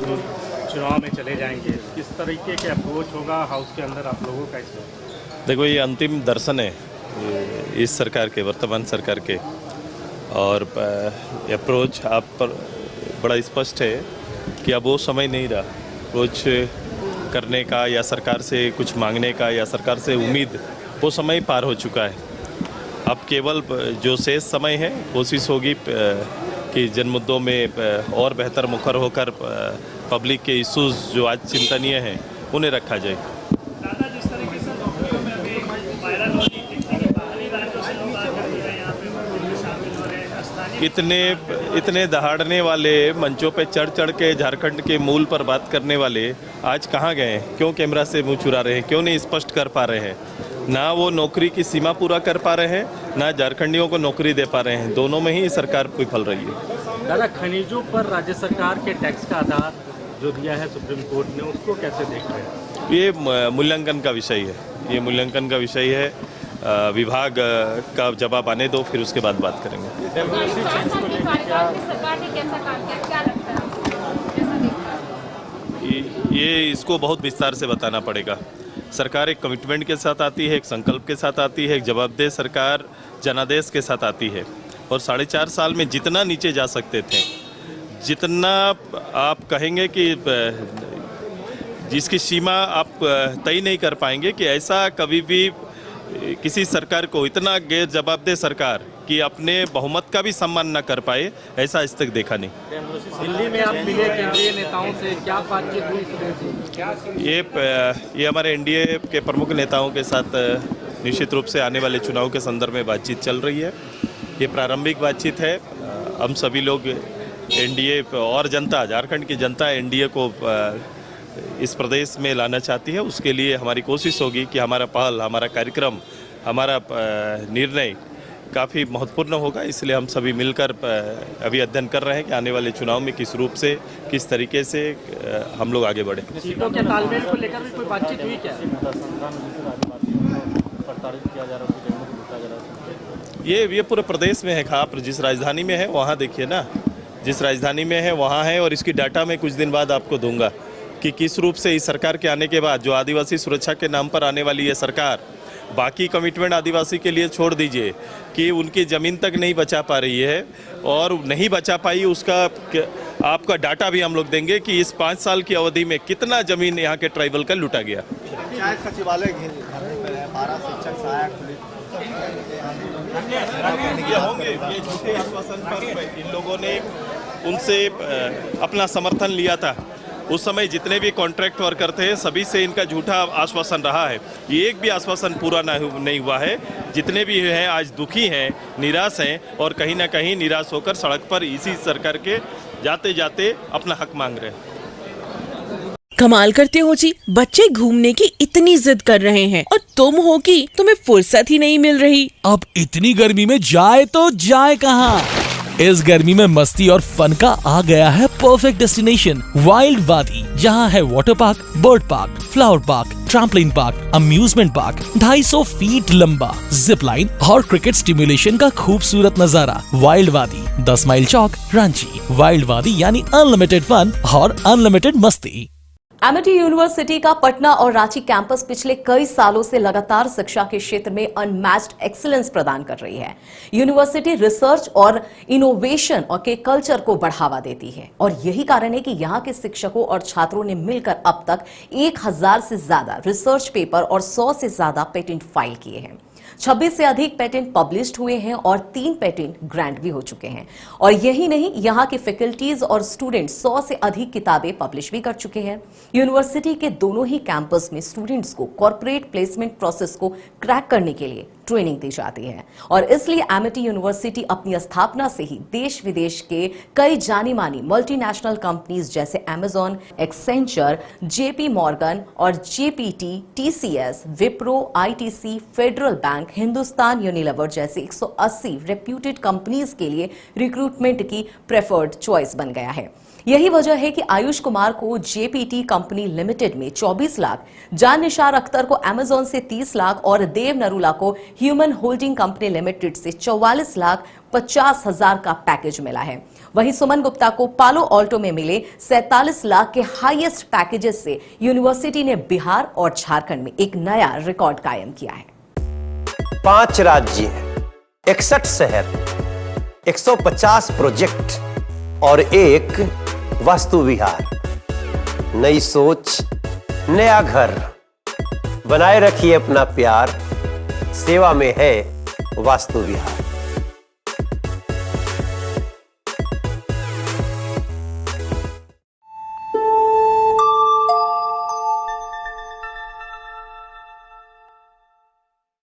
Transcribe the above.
चुनाव में चले जाएंगे, किस तरीके के अप्रोच होगा हाउस के अंदर आप लोगों का इसमें? देखो, ये अंतिम दर्शन है इस सरकार के, वर्तमान सरकार के, और अप्रोच आप पर बड़ा स्पष्ट है कि अब वो समय नहीं रहा अप्रोच करने का या सरकार से कुछ मांगने का या सरकार से उम्मीद, वो समय पार हो चुका है। अब केवल जो शेष समय है, कोशिश होगी कि जन मुद्दों में और बेहतर मुखर होकर पब्लिक के इश्यूज जो आज चिंतनीय हैं उन्हें रखा जाए। दादा, जिस तरीके से नौकरियों में अभी वायरल हो रही है कि बाहरी राज्यों से लोग आकर के यहाँ पे शामिल हो रहे हैं, स्थानीय इतने दहाड़ने वाले मंचों पे चढ़ चढ़ के झारखंड के मूल पर बात करने वाले आज कहाँ गए हैं? क्यों कैमरा से मुंह चुरा रहे हैं? क्यों नहीं स्पष्ट कर पा रहे हैं? ना वो नौकरी की सीमा पूरा कर पा रहे हैं, ना झारखंडियों को नौकरी दे पा रहे हैं। दोनों में ही सरकार विफल रही है। दादा, खनिजों पर राज्य सरकार के टैक्स का आधार जो दिया है सुप्रीम कोर्ट ने, उसको कैसे देख रहे हैं? ये मूल्यांकन का विषय है, ये मूल्यांकन का विषय है। विभाग का जवाब आने दो, फिर उसके बाद बात करेंगे। ये इसको बहुत विस्तार से बताना पड़ेगा। सरकार एक कमिटमेंट के साथ आती है, एक संकल्प के साथ आती है, एक जवाबदेह सरकार जनादेश के साथ आती है, और 4.5 साल में जितना नीचे जा सकते थे, जितना आप कहेंगे कि जिसकी सीमा आप तय नहीं कर पाएंगे, कि ऐसा कभी भी किसी सरकार को, इतना गैर जवाबदेह सरकार कि अपने बहुमत का भी सम्मान न कर पाए, ऐसा आज तक देखा नहीं। दिल्ली में आप मिले केंद्रीय नेताओं से, क्या बातचीत हुई? ये हमारे एनडीए के प्रमुख नेताओं के साथ निश्चित रूप से आने वाले चुनाव के संदर्भ में बातचीत चल रही है। ये प्रारंभिक बातचीत है। हम सभी लोग एनडीए और जनता, झारखंड की जनता एनडीए को इस प्रदेश में लाना चाहती है। उसके लिए हमारी कोशिश होगी कि हमारा पहल, हमारा कार्यक्रम, हमारा निर्णय काफ़ी महत्वपूर्ण होगा। इसलिए हम सभी मिलकर अभी अध्ययन कर रहे हैं कि आने वाले चुनाव में किस रूप से, किस तरीके से हम लोग आगे बढ़े। सीटों के तालमेल को लेकर भी कोई बातचीत हुई क्या? ये पूरे प्रदेश में है। आप जिस राजधानी में है वहाँ देखिए ना, जिस राजधानी में है वहाँ है, और इसकी डाटा मैं कुछ दिन बाद आपको दूंगा कि किस रूप से इस सरकार के आने के बाद जो आदिवासी सुरक्षा के नाम पर आने वाली ये सरकार, बाकी कमिटमेंट आदिवासी के लिए छोड़ दीजिए कि उनकी ज़मीन तक नहीं बचा पा रही है, और नहीं बचा पाई उसका आपका डाटा भी हम लोग देंगे कि इस 5 साल की अवधि में कितना ज़मीन यहाँ के ट्राइबल का लूटा गया। सचिवालय होंगे ये झूठे आश्वासन पर इन लोगों ने उनसे अपना समर्थन लिया था। उस समय जितने भी कॉन्ट्रैक्ट वर्कर थे, सभी से इनका झूठा आश्वासन रहा है। ये एक भी आश्वासन पूरा नहीं हुआ है। जितने भी हैं आज दुखी हैं, निराश हैं, और कहीं ना कहीं निराश होकर सड़क पर इसी सरकार के जाते जाते अपना हक मांग रहे हैं। कमाल करते हो जी, बच्चे घूमने की इतनी जिद कर रहे हैं और तुम हो कि तुम्हें फुर्सत ही नहीं मिल रही। अब इतनी गर्मी में जाए तो जाए कहाँ? इस गर्मी में मस्ती और फन का आ गया है परफेक्ट डेस्टिनेशन, वाइल्ड वादी, जहाँ है water park, bird park, flower park, trampoline park, amusement park, 250 feet लंबा, जिप लाइन और क्रिकेट स्टिमुलेशन का खूबसूरत नजारा। वाइल्ड वादी, 10 माइल चौक, रांची। वाइल्ड वादी यानी अनलिमिटेड फन और अनलिमिटेड मस्ती। एमिटी यूनिवर्सिटी का पटना और रांची कैंपस पिछले कई सालों से लगातार शिक्षा के क्षेत्र में अनमैच्ड एक्सीलेंस प्रदान कर रही है। यूनिवर्सिटी रिसर्च और इनोवेशन और के कल्चर को बढ़ावा देती है, और यही कारण है कि यहाँ के शिक्षकों और छात्रों ने मिलकर अब तक 1000 से ज्यादा रिसर्च पेपर और 100 से ज्यादा पेटेंट फाइल किए हैं। 26 से अधिक पेटेंट पब्लिश्ड हुए हैं और 3 पेटेंट ग्रांट भी हो चुके हैं। और यही नहीं, यहाँ के फैकल्टीज और स्टूडेंट्स 100 से अधिक किताबें पब्लिश भी कर चुके हैं। यूनिवर्सिटी के दोनों ही कैंपस में स्टूडेंट्स को कॉर्पोरेट प्लेसमेंट प्रोसेस को क्रैक करने के लिए ट्रेनिंग दी जाती है, और इसलिए एमिटी यूनिवर्सिटी अपनी स्थापना से ही देश विदेश के कई जानी मानी मल्टीनेशनल कंपनीज जैसे अमेजॉन, एक्सेंचर, जेपी मॉर्गन और GPT, TCS, Wipro, ITC, federal bank, Hindustan Unilever जैसे 180 रेप्यूटेड कंपनीज के लिए रिक्रूटमेंट की प्रेफर्ड चॉइस बन गया है। यही वजह है कि आयुष कुमार को जेपीटी कंपनी लिमिटेड में 24 लाख, जान निशार अख्तर को अमेजॉन से 30 लाख और देव नरूला को ह्यूमन होल्डिंग कंपनी लिमिटेड से 44 लाख 50 हजार का पैकेज मिला है। वहीं सुमन गुप्ता को पालो ऑल्टो में मिले 47 लाख के हाईएस्ट पैकेजेस से यूनिवर्सिटी ने बिहार और झारखंड में एक नया रिकॉर्ड कायम किया है। 5 राज्य, 61 शहर, 150 प्रोजेक्ट और एक वास्तु विहार। नई सोच, नया घर। बनाए रखिए अपना प्यार, सेवा में है वास्तु विहार।